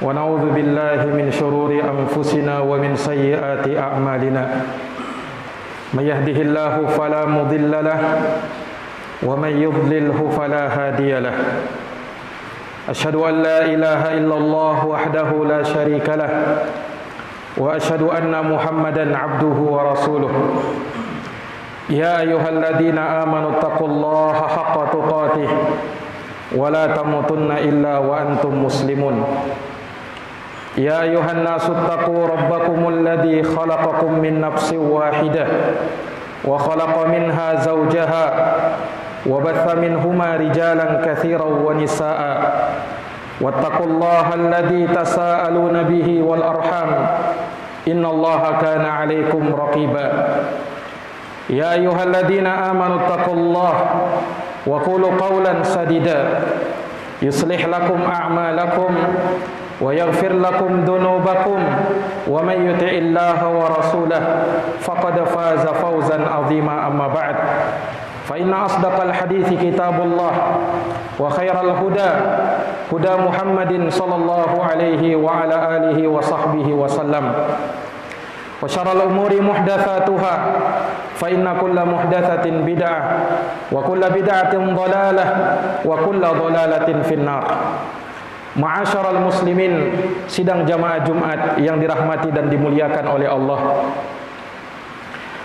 ونعوذ بالله من شرور أنفسنا ومن سيئات أعمالنا من يهده الله فلا مضل له ومن يضلله فلا هادي له أشهد أن لا إله إلا الله وحده لا شريك له وأشهد أن محمدا عبده ورسوله يا أيها الذين آمنوا اتقوا الله حق تقاته ولا تموتن إلا وأنتم مسلمون يا أيها الناس اتقوا ربكم الذي خلقكم من نفس واحدة وخلق منها زوجها وبث منهما رجالا كثيرا ونساء واتقوا الله الذي تساءلون به والأرحام إن الله كان عليكم رقيبا يا أيها الذين آمنوا اتقوا الله وقولوا قولا سديدا يصلح لكم أعمالكم ويغفر لكم ذنوبكم ومن يطع الله ورسوله فقد فاز فوزا عظيما أما بعد فإن أصدق الحديث كتاب الله وخير الهدى هدى محمد صلى الله عليه وعلى آله وصحبه وسلم وشر الأمور محدثاتها فإن كل محدثة بدعة وكل بدعة ضلالة وكل ضلالة في النار. Ma'asyiral muslimin, sidang jamaah Jumat yang dirahmati dan dimuliakan oleh Allah.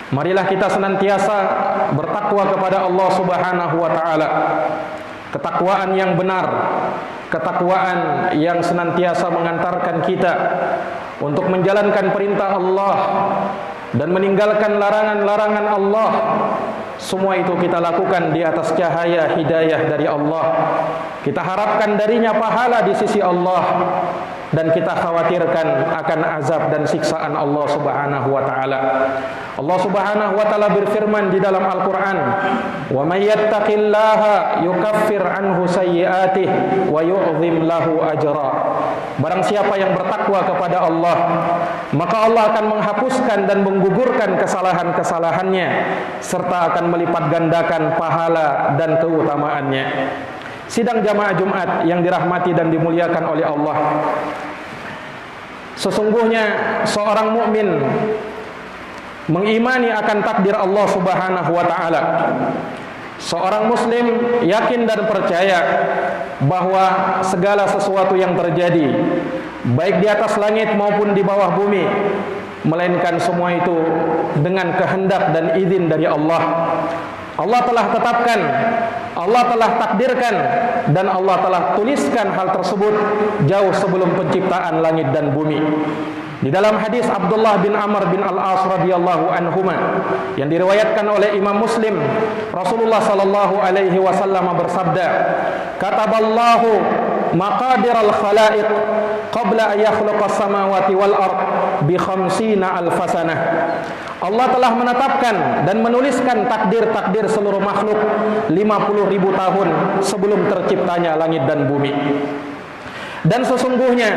Marilah kita senantiasa bertakwa kepada Allah Subhanahu wa taala. Ketakwaan yang benar, ketakwaan yang senantiasa mengantarkan kita untuk menjalankan perintah Allah dan meninggalkan larangan-larangan Allah. Semua itu kita lakukan di atas cahaya hidayah dari Allah. Kita harapkan darinya pahala di sisi Allah dan kita khawatirkan akan azab dan siksaan Allah Subhanahu wa taala. Allah Subhanahu wa taala berfirman di dalam Al-Qur'an, "Wa may yattaqillaha yukaffir anhu sayyi'atihi wa yu'dhim lahu ajra." Barang siapa yang bertakwa kepada Allah, maka Allah akan menghapuskan dan menggugurkan kesalahan-kesalahannya serta akan melipat gandakan pahala dan keutamaannya. Sidang jamaah Jumat yang dirahmati dan dimuliakan oleh Allah. Sesungguhnya seorang mukmin mengimani akan takdir Allah Subhanahu wa taala. Seorang muslim yakin dan percaya bahwa segala sesuatu yang terjadi baik di atas langit maupun di bawah bumi, melainkan semua itu dengan kehendak dan izin dari Allah. Allah telah tetapkan, Allah telah takdirkan, dan Allah telah tuliskan hal tersebut jauh sebelum penciptaan langit dan bumi. Di dalam hadis Abdullah bin Amr bin Al-As radhiyallahu anhuma yang diriwayatkan oleh Imam Muslim, Rasulullah sallallahu alaihi wasallam bersabda, "Kataballahu maqadiral khalaiq qabla an yakhluqas samawati wal ard bi 50 alf sanah." Allah telah menetapkan dan menuliskan takdir-takdir seluruh makhluk 50.000 tahun sebelum terciptanya langit dan bumi. Dan sesungguhnya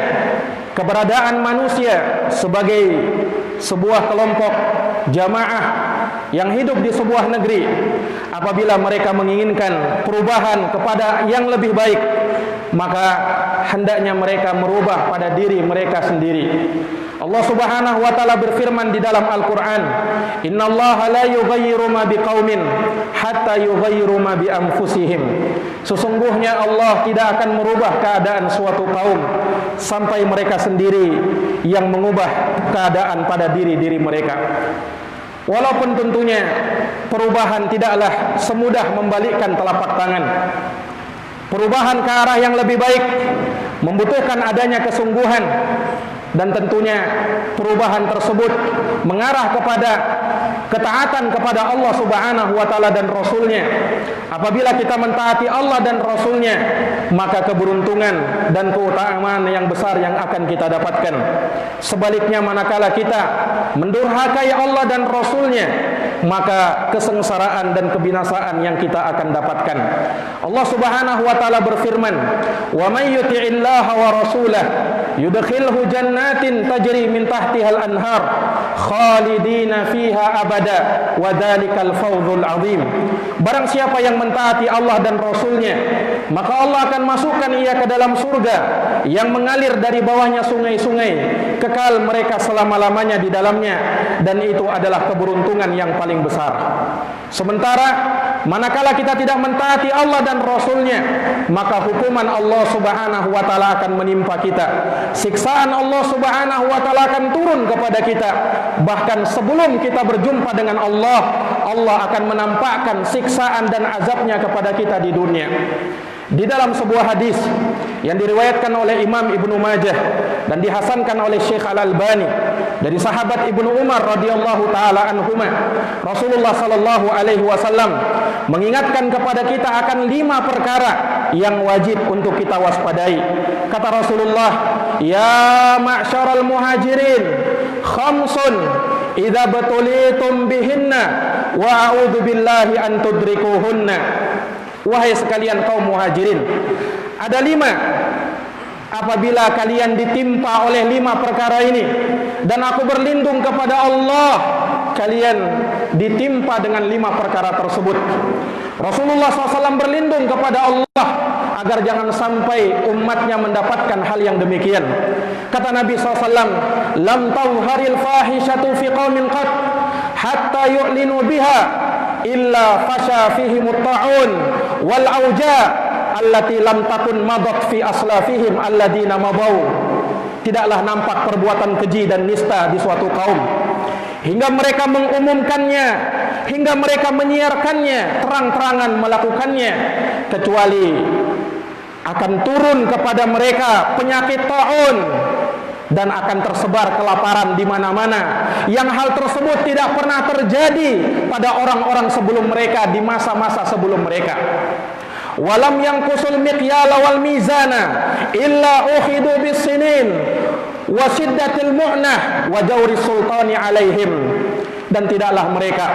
keberadaan manusia sebagai sebuah kelompok jamaah yang hidup di sebuah negeri, apabila mereka menginginkan perubahan kepada yang lebih baik, maka hendaknya mereka merubah pada diri mereka sendiri. Allah Subhanahu wa taala berfirman di dalam Al-Qur'an, "Innallaha la yughayyiru ma biqaumin hatta yughayyiru ma bi anfusihim." Sesungguhnya Allah tidak akan merubah keadaan suatu kaum sampai mereka sendiri yang mengubah keadaan pada diri-diri mereka. Walaupun tentunya perubahan tidaklah semudah membalikkan telapak tangan. Perubahan ke arah yang lebih baik membutuhkan adanya kesungguhan, dan tentunya perubahan tersebut mengarah kepada ketaatan kepada Allah Subhanahu wa taala dan Rasulnya. Apabila kita mentaati Allah dan Rasulnya, maka keberuntungan dan keutamaan yang besar yang akan kita dapatkan. Sebaliknya, manakala kita mendurhakai Allah dan Rasulnya, maka kesengsaraan dan kebinasaan yang kita akan dapatkan. Allah Subhanahu wa taala berfirman, "Wa may yuti'illaha wa rasulahu yudkhilhu jannatin tajri min tahtihal anhar khalidina fiha abada wa dzalikal fawzul azim. Barang siapa yang mentaati Allah dan Rasulnya, maka Allah akan masukkan ia ke dalam surga yang mengalir dari bawahnya sungai-sungai, kekal mereka selama-lamanya di dalamnya, dan itu adalah keberuntungan yang paling besar. Sementara manakala kita tidak mentaati Allah dan Rasulnya, maka hukuman Allah subhanahu wa ta'ala akan menimpa kita. Siksaan Allah subhanahu wa ta'ala akan turun kepada kita. Bahkan sebelum kita berjumpa dengan Allah, Allah akan menampakkan siksaan dan azabnya kepada kita di dunia. Di dalam sebuah hadis yang diriwayatkan oleh Imam Ibnu Majah dan dihasankan oleh Syekh Al-Albani dari sahabat Ibnu Umar radhiyallahu taala anhuma, Rasulullah sallallahu alaihi wasallam mengingatkan kepada kita akan 5 perkara yang wajib untuk kita waspadai. Kata Rasulullah, "Ya ma'syaral muhajirin, khamsun idza batulitum bihinna wa a'udzu billahi an tudrikuhunna." Wahai sekalian kaum muhajirin, ada 5 apabila kalian ditimpa oleh 5 perkara ini, dan aku berlindung kepada Allah kalian ditimpa dengan 5 perkara tersebut. Rasulullah SAW berlindung kepada Allah agar jangan sampai umatnya mendapatkan hal yang demikian. Kata Nabi SAW, "Lam tawharil fahishatu fi qaumin qat hatta yu'linu biha illa fasha fihimut ta'un wal auja allati lam takun madat fi aslafihim alladina mabau." Tidaklah nampak perbuatan keji dan nista di suatu kaum hingga mereka mengumumkannya, hingga mereka menyiarkannya, terang-terangan melakukannya, kecuali akan turun kepada mereka penyakit ta'un dan akan tersebar kelaparan di mana-mana, yang hal tersebut tidak pernah terjadi pada orang-orang sebelum mereka di masa-masa sebelum mereka. Walam yanqusul miqyala wal mizana illa ukhidu bis sinin wa shiddatil mu'nah wa jawri sultani alaihim. Dan tidaklah mereka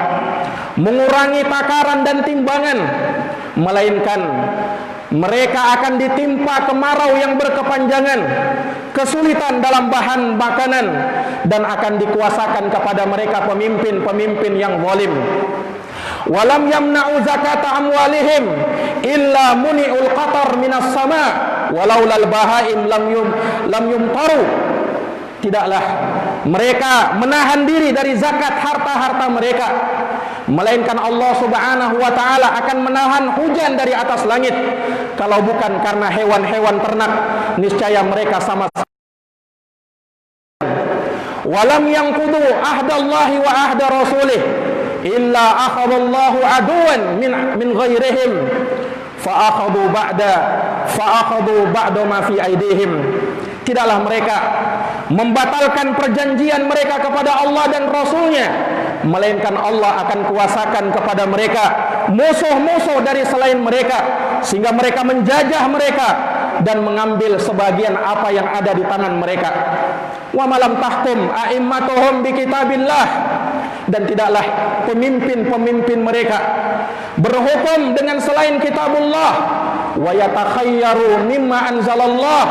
mengurangi takaran dan timbangan, melainkan mereka akan ditimpa kemarau yang berkepanjangan, kesulitan dalam bahan makanan, dan akan dikuasakan kepada mereka pemimpin-pemimpin yang zalim. Walam yamna'u zakata amwalihim illa muni'ul qatar minas sama walaulal bahaim lam yumtaru. Tidaklah mereka menahan diri dari zakat harta-harta mereka, melainkan Allah subhanahu wa ta'ala akan menahan hujan dari atas langit. Kalau bukan karena hewan-hewan ternak, niscaya mereka sama. Walam yanqudu ahdallahi wa ahda rasulih illa akhadallahu aduwan min ghairihim fa'akhadu ba'da ma fi aidihim. Tidaklah mereka membatalkan perjanjian mereka kepada Allah dan Rasulnya, melainkan Allah akan kuasakan kepada mereka musuh-musuh dari selain mereka, sehingga mereka menjajah mereka dan mengambil sebagian apa yang ada di tangan mereka. Wa malam tahkum a'immatuhum bi kitabillah, dan tidaklah pemimpin-pemimpin mereka berhukum dengan selain kitabullah, wa yatakhayyaru mimma anzalallah,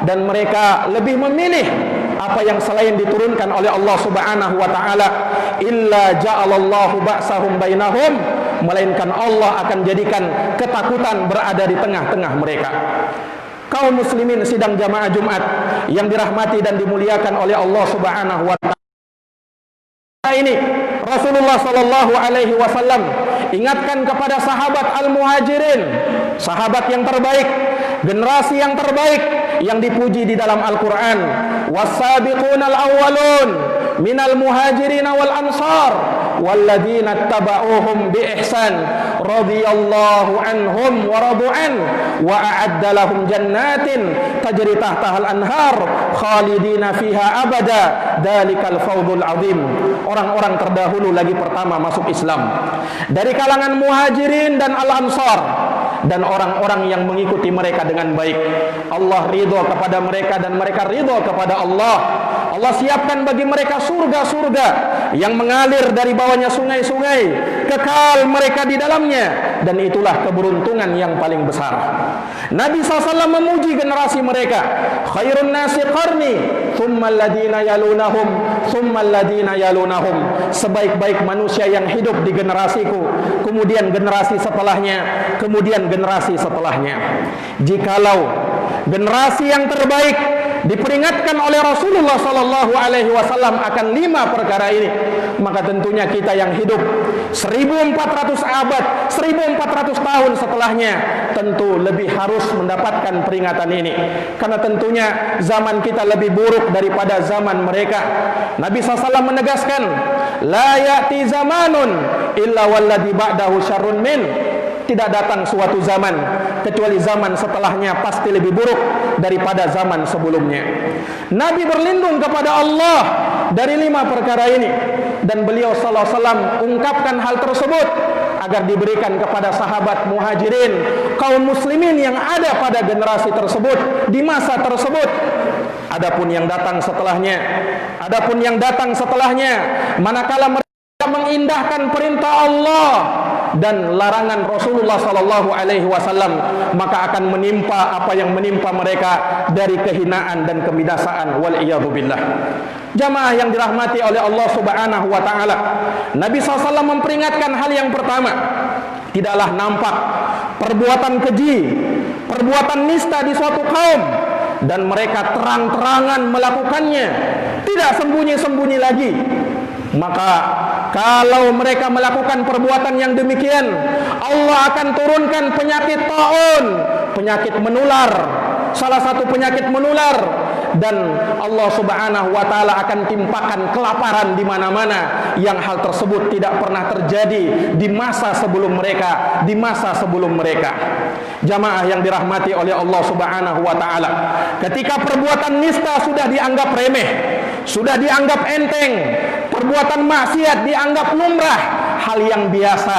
dan mereka lebih memilih apa yang selain diturunkan oleh Allah subhanahu wa ta'ala, illa ja'alallahu ba'sahum bainahum, melainkan Allah akan jadikan ketakutan berada di tengah-tengah mereka. Kaum muslimin sidang jamaah Jumat yang dirahmati dan dimuliakan oleh Allah subhanahu wa ta'ala, ini Rasulullah sallallahu alaihi wasallam ingatkan kepada sahabat al-muhajirin, sahabat yang terbaik, generasi yang terbaik yang dipuji di dalam Al-Quran. Was-sabiqunal awwalun minal muhajirin wal ansar walladzina tabauhum bi ihsan radhiyallahu anhum wa radu an wa a'adda lahum jannatin tajri tahtaha al-anhar khalidina fiha abada dzalikal fawzul azim. Orang-orang terdahulu lagi pertama masuk Islam dari kalangan muhajirin dan al-ansar, dan orang-orang yang mengikuti mereka dengan baik. Allah ridho kepada mereka dan mereka ridho kepada Allah. Allah siapkan bagi mereka surga-surga yang mengalir dari bawahnya sungai-sungai, kekal mereka di dalamnya, dan itulah keberuntungan yang paling besar. Nabi SAW memuji generasi mereka, khairun nasi qarni thumma alladhina yalunahum thumma alladhina yalunahum. Sebaik-baik manusia yang hidup di generasiku, kemudian generasi setelahnya, kemudian generasi setelahnya. Jikalau generasi yang terbaik diperingatkan oleh Rasulullah sallallahu alaihi wasallam akan 5 perkara ini, maka tentunya kita yang hidup 1400 abad, 1400 tahun setelahnya tentu lebih harus mendapatkan peringatan ini, karena tentunya zaman kita lebih buruk daripada zaman mereka. Nabi SAW menegaskan, la ya'ti zamanun illa walladhi ba'dahu syarrun min. Tidak datang suatu zaman kecuali zaman setelahnya pasti lebih buruk daripada zaman sebelumnya. Nabi berlindung kepada Allah dari 5 perkara ini, dan beliau sallallahu alaihi wasallam ungkapkan hal tersebut agar diberikan kepada sahabat muhajirin, kaum muslimin yang ada pada generasi tersebut di masa tersebut. Adapun yang datang setelahnya, manakala mereka mengindahkan perintah Allah dan larangan Rasulullah sallallahu alaihi wasallam, maka akan menimpa apa yang menimpa mereka dari kehinaan dan kebinasaan, wal iyadzu billah. Jamaah yang dirahmati oleh Allah Subhanahu wa taala, Nabi SAW memperingatkan hal yang pertama, tidaklah nampak perbuatan keji, perbuatan nista di suatu kaum dan mereka terang-terangan melakukannya, tidak sembunyi-sembunyi lagi. Maka kalau mereka melakukan perbuatan yang demikian, Allah akan turunkan penyakit taun, penyakit menular, salah satu penyakit menular, dan Allah Subhanahu wa taala akan timpakan kelaparan di mana-mana yang hal tersebut tidak pernah terjadi di masa sebelum mereka, Jamaah yang dirahmati oleh Allah Subhanahu wa taala, ketika perbuatan nista sudah dianggap remeh, sudah dianggap enteng, perbuatan maksiat dianggap lumrah, hal yang biasa.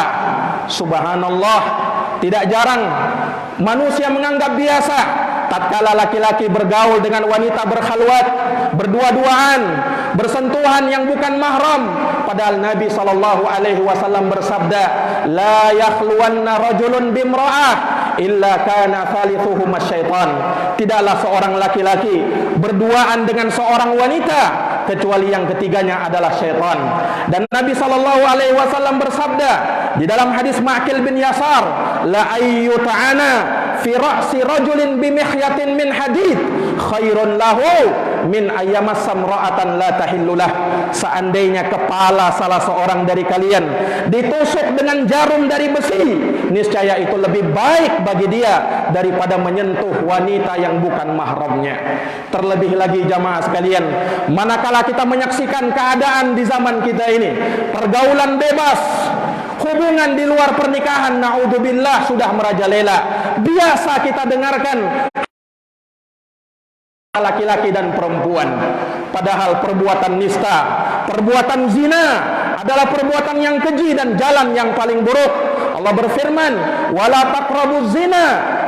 Subhanallah, tidak jarang manusia menganggap biasa tatkala laki-laki bergaul dengan wanita berkhalwat, berdua-duaan, bersentuhan yang bukan mahram, padahal Nabi sallallahu alaihi wasallam bersabda, la yakhluwanna rajulun bimra'ah illa kana thalithuhuma syaitan. Tidaklah seorang laki-laki berduaan dengan seorang wanita kecuali yang ketiganya adalah syaitan. Dan Nabi sallallahu alaihi wasallam bersabda di dalam hadis Ma'qil bin Yasar, la ayyuta'ana fi ra'si rajulin bimihyatin min hadid khairun lahu min ayyamas samra'atan la tahillulah. Seandainya kepala salah seorang dari kalian ditusuk dengan jarum dari besi, niscaya itu lebih baik bagi dia daripada menyentuh wanita yang bukan mahramnya. Terlebih lagi jamaah sekalian, manakala kita menyaksikan keadaan di zaman kita ini, pergaulan bebas, hubungan di luar pernikahan, naudzubillah, sudah merajalela. Biasa kita dengarkan laki-laki dan perempuan, padahal perbuatan nista, perbuatan zina adalah perbuatan yang keji dan jalan yang paling buruk. Allah berfirman, wala taqrabuz zina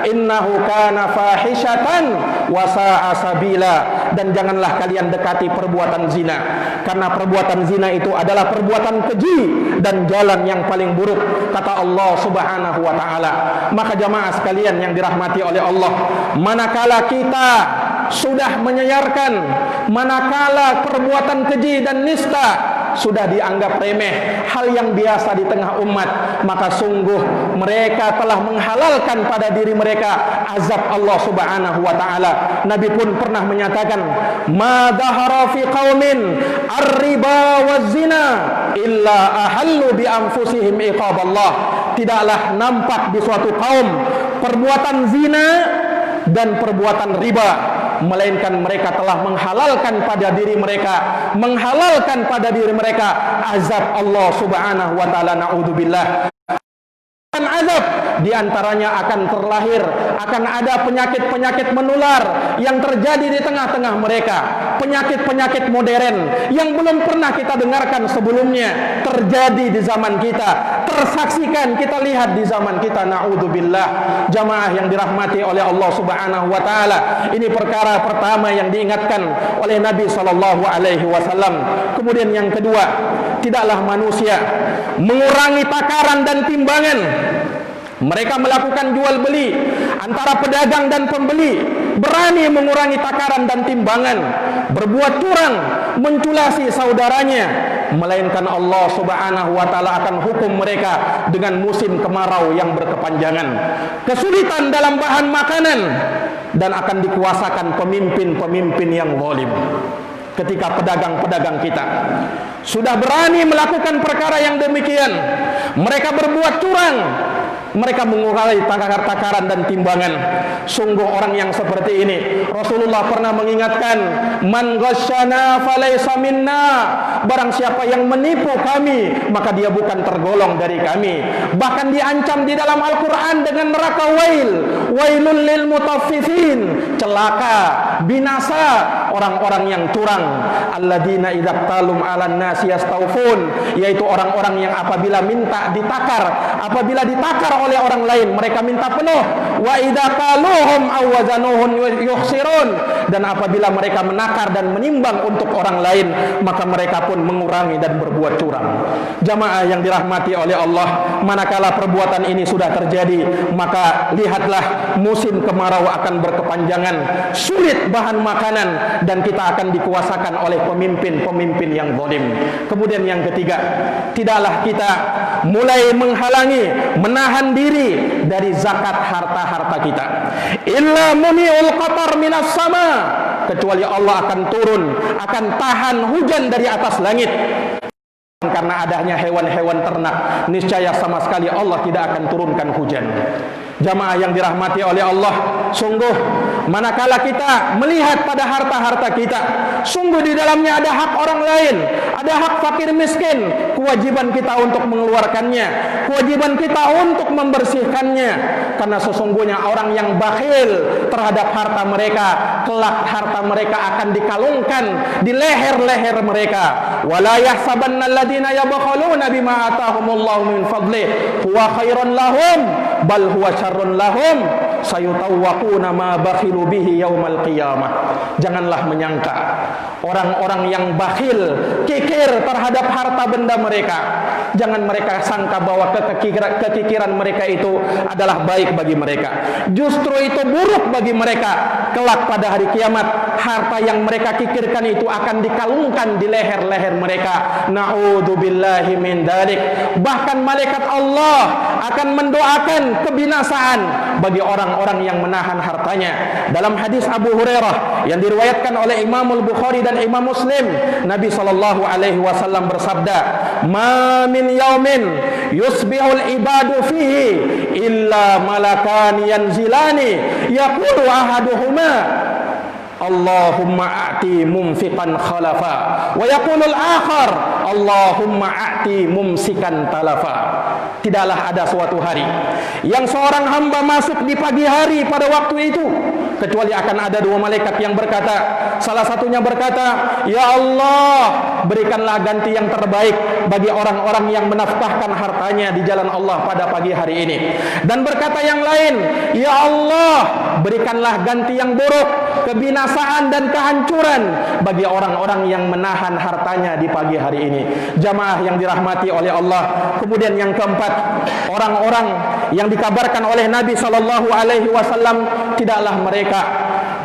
innahu kana fahishatan wa sa'a sabila. Dan janganlah kalian dekati perbuatan zina, karena perbuatan zina itu adalah perbuatan keji dan jalan yang paling buruk, kata Allah Subhanahu wa taala. Maka jamaah sekalian yang dirahmati oleh Allah, manakala kita sudah menyiarkan, manakala perbuatan keji dan nista sudah dianggap remeh, hal yang biasa di tengah umat, maka sungguh mereka telah menghalalkan pada diri mereka azab Allah Subhanahu wa taala. Nabi pun pernah menyatakan, ma dhahara fi qaumin ar-riba waz-zina illa ahallu bi anfusihim iqaballah. Tidaklah nampak di suatu kaum perbuatan zina dan perbuatan riba, melainkan mereka telah menghalalkan pada diri mereka azab Allah Subhanahu wa taala, naudzubillah. Azab diantaranya akan terlahir, akan ada penyakit-penyakit menular yang terjadi di tengah-tengah mereka, penyakit-penyakit modern yang belum pernah kita dengarkan sebelumnya terjadi di zaman kita, tersaksikan kita lihat di zaman kita, naudzubillah. Jamaah yang dirahmati oleh Allah Subhanahu wa taala, ini perkara pertama yang diingatkan oleh Nabi sallallahu alaihi wasallam. Kemudian yang kedua, tidaklah manusia mengurangi takaran dan timbangan Mereka melakukan jual beli antara pedagang dan pembeli, berani mengurangi takaran dan timbangan, berbuat curang, menculasi saudaranya, melainkan Allah Subhanahu wa taala akan hukum mereka dengan musim kemarau yang berkepanjangan, kesulitan dalam bahan makanan, dan akan dikuasakan pemimpin-pemimpin yang zalim. Ketika pedagang-pedagang kita sudah berani melakukan perkara yang demikian, mereka berbuat curang, mereka mengurangi takaran dan timbangan. Sungguh orang yang seperti ini, Rasulullah pernah mengingatkan, man ghasyana falaysa minna, barang siapa yang menipu kami maka dia bukan tergolong dari kami. Bahkan diancam di dalam Al-Quran dengan neraka wailul lil mutaffifin, celaka, binasa orang-orang yang curang. Alladzina idza talum 'alan nasi yastaufun, yaitu orang-orang yang apabila minta ditakar, apabila ditakar oleh orang lain mereka minta penuh. Wa idza qaluhum aw wazanuhum yukhsirun, dan apabila mereka menakar dan menimbang untuk orang lain maka mereka pun mengurangi dan berbuat curang. Jamaah yang dirahmati oleh Allah, manakala perbuatan ini sudah terjadi, maka lihatlah musim kemarau akan berkepanjangan, sulit bahan makanan, dan kita akan dikuasakan oleh pemimpin-pemimpin yang zalim. Kemudian yang ketiga, tidaklah kita mulai menghalangi, menahan diri dari zakat harta-harta kita. Illa muni'ul qatar minas sama, kecuali Allah akan turun, akan tahan hujan dari atas langit. Karena adanya hewan-hewan ternak, niscaya sama sekali Allah tidak akan turunkan hujan. Jamaah yang dirahmati oleh Allah, sungguh manakala kita melihat pada harta-harta kita, sungguh di dalamnya ada hak orang lain, ada hak fakir miskin. Kewajiban kita untuk mengeluarkannya, kewajiban kita untuk membersihkannya. Karena sesungguhnya orang yang bakhil terhadap harta mereka, kelak harta mereka akan dikalungkan di leher-leher mereka. Wala yahsabanna alladziina yabkhaluna bima ataahumullahu min fadlihi huwa khairan lahum bal huwa syarrun lahum sayutawwaquna ma bakhilu bihi yaumal qiyamah. Janganlah menyangka orang-orang yang bakhil, kikir terhadap harta benda mereka, jangan mereka sangka bahwa kekikiran mereka itu adalah baik bagi mereka. Justru itu buruk bagi mereka. Kelak pada hari kiamat, harta yang mereka kikirkan itu akan dikalungkan di leher-leher mereka. Na'udzubillahi min dzalik. Bahkan malaikat Allah akan mendoakan kebinasaan bagi orang-orang yang menahan hartanya. Dalam hadis Abu Hurairah yang diriwayatkan oleh Imam Al-Bukhari dan Imam Muslim, Nabi sallallahu alaihi wasallam bersabda, "Ma min yaumin yusbihul ibadu fihi illa malakan yanzilani yaqulu ahaduhuma Allahumma a'ti mumfiqan khalafa wa yaqulul akhar Allahumma a'ti mumsikan talafa." Tidaklah ada suatu hari yang seorang hamba masuk di pagi hari pada waktu itu, kecuali akan ada dua malaikat yang berkata, salah satunya berkata, "Ya Allah, berikanlah ganti yang terbaik bagi orang-orang yang menafkahkan hartanya di jalan Allah pada pagi hari ini." Dan berkata yang lain, "Ya Allah, berikanlah ganti yang buruk, kebinasaan dan kehancuran bagi orang-orang yang menahan hartanya di pagi hari ini." Jamaah yang dirahmati oleh Allah. Kemudian yang keempat, orang-orang yang dikabarkan oleh Nabi sallallahu alaihi wasallam, tidaklah mereka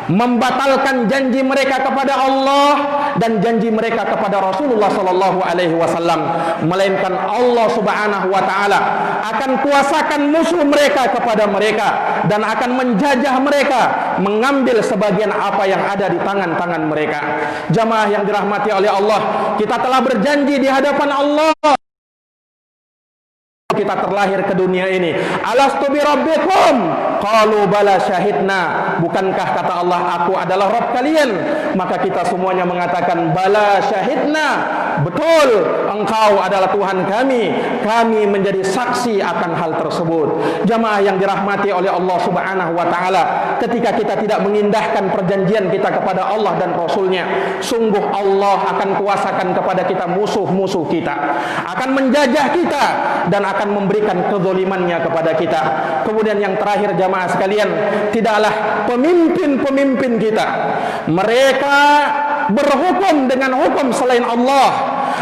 membatalkan janji mereka kepada Allah dan janji mereka kepada Rasulullah sallallahu alaihi wasallam, melainkan Allah Subhanahu wa taala akan kuasakan musuh mereka kepada mereka dan akan menjajah mereka, mengambil sebagian apa yang ada di tangan-tangan mereka. Jamaah yang dirahmati oleh Allah, kita telah berjanji di hadapan Allah kita terlahir ke dunia ini. Alastu bi rabbikum? Qalu bala syahidna. Bukankah kata Allah, aku adalah Rabb kalian? Maka kita semuanya mengatakan bala syahidna. Betul, engkau adalah Tuhan kami. Kami menjadi saksi akan hal tersebut. Jamaah yang dirahmati oleh Allah Subhanahu wa taala, ketika kita tidak mengindahkan perjanjian kita kepada Allah dan Rasulnya, sungguh Allah akan kuasakan kepada kita musuh-musuh kita, akan menjajah kita dan akan memberikan kezalimannya kepada kita. Kemudian yang terakhir jamaah sekalian, tidaklah pemimpin-pemimpin kita mereka berhukum dengan hukum selain Allah,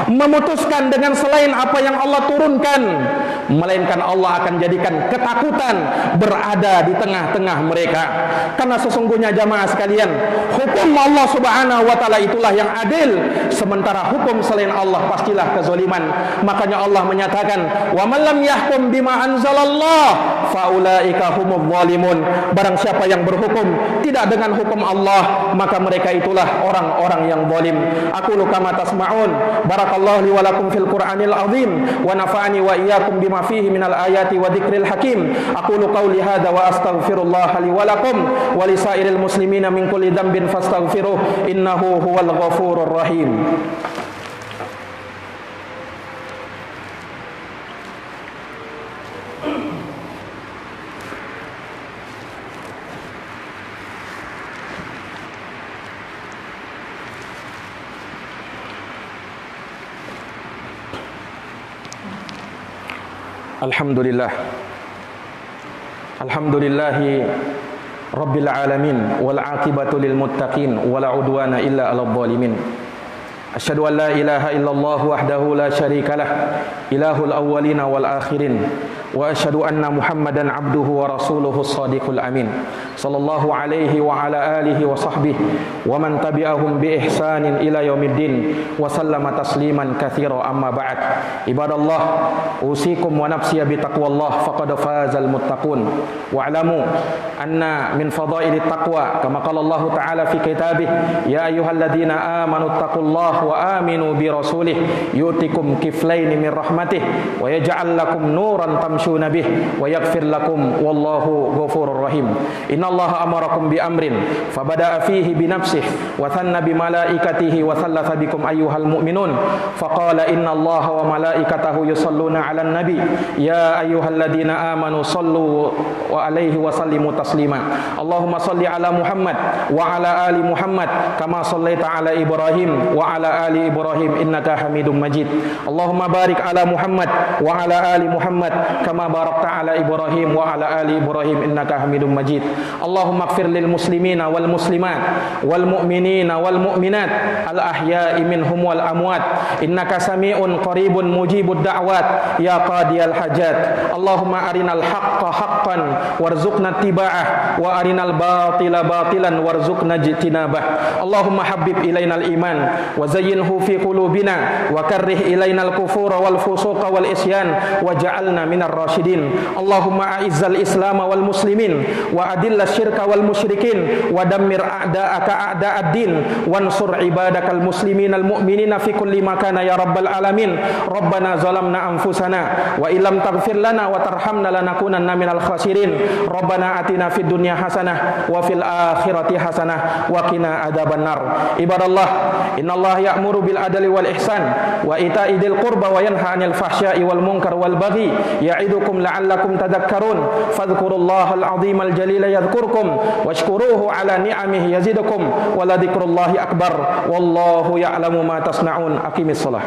memutuskan dengan selain apa yang Allah turunkan, melainkan Allah akan jadikan ketakutan berada di tengah-tengah mereka. Karena sesungguhnya jamaah sekalian, hukum Allah Subhanahu wa taala itulah yang adil, sementara hukum selain Allah pastilah kezaliman. Makanya Allah menyatakan, "Wa man lam yahkum bima anzalallah faulaika humudz zalimun." Barang siapa yang berhukum tidak dengan hukum Allah, maka mereka itulah orang-orang yang zalim. Aqulu kama tasma'un. Barakallahu li wa lakum fil Qur'anil azim wa nafa'ani wa iyyakum bima fihi minal ayati wa dzikril hakim. Aqulu qawli hadza wa astaghfirullah li wa lakum wa li sairil muslimina min kulli dhanbin fastaghfiruh innahu huwal ghafurur rahim. Alhamdulillah. Alhamdulillahi Rabbil alamin wal aqibatu lil muttaqin wala udwana illa 'alal zalimin. Asyhadu an la ilaha illallah wahdahu la syarikalah ilahul awwalina wal akhirin wa asyhadu anna Muhammadan abduhu wa rasuluhu shadiqul amin sallallahu alaihi wa ala alihi wa sahbihi wa man tabi'ahum bi ihsanin ila yaumiddin wa sallama tasliman katsira amma ba'd. Ibadallah, usikum wa nafsi bi taqwallah faqad fazal muttaqun wa alamu anna min fadailit taqwa kama qala Allah ta'ala fi kitabih ya ayyuhalladzina amanu taqullaha wa aminu bi rasulih yu'tikum kiflaini min rahmatih wa yaj'al lakum nuran tamshuna bih wa yaghfir lakum wallahu ghafurur rahim. Innallaha amarakum bi amrin fabada'a fihi bi nafsihi wa thanna bi malaikatihi wa thalatha bikum ayyuhal mu'minun faqala innallaha wa malaikatahu yusalluna 'alan nabi ya ayyuhalladzina amanu sallu wa alaihi wa sallimu taslima. Allahumma salli ala Muhammad wa ala ali Muhammad kama sallaita ala Ibrahim wa ala ali Ibrahim innaka Hamidum Majid. Allahumma barik ala Muhammad wa ala ali Muhammad kama barakta ala Ibrahim wa ala ali Ibrahim innaka Hamidum Majid. Allahumma ighfir lil muslimina wal muslimat wal mu'minina wal mu'minat al ahya'i minhum wal amwat innaka sami'un qaribun mujibud da'wat ya qadiyal hajat. Allahumma arinal haqqa haqqan warzuqna ittiba'ah wa arinal batila batilan warzuqna ijtinabah. Allahumma habbib ilainal iman wa zayyinhu fi qulubina wa karrih ilainal kufura wal fusuqa wal isyan waj'alna minar rasyidin. Allahumma a'izzal islam wal muslimin wa adillash syirka wal musyrikin wa dammir a'da'aka a'da'ad-din wansur ibadakal muslimin al mu'minina fi kulli makana ya rabbal alamin. Rabbana zalamna anfusana wa illam taghfir lana wa tarhamna lanakunanna minal khasirin. Rabbana atina fid dunya hasanah wa fil akhirati hasanah wa qina adzabannar. Ibadallah, innallaha ya'muru bil adli wal ihsan wa ita'i dzil qurba wa yanha 'anil fahsya'i wal munkar wal baghi ya'idukum la'allakum tadhakkarun. Fadhkurullahal 'azimal jalila yadhkurkum washkuruhu 'ala ni'amihi yazidukum wa la dzikrullahi akbar wallahu ya'lamu ma tasna'un. Aqimis shalah.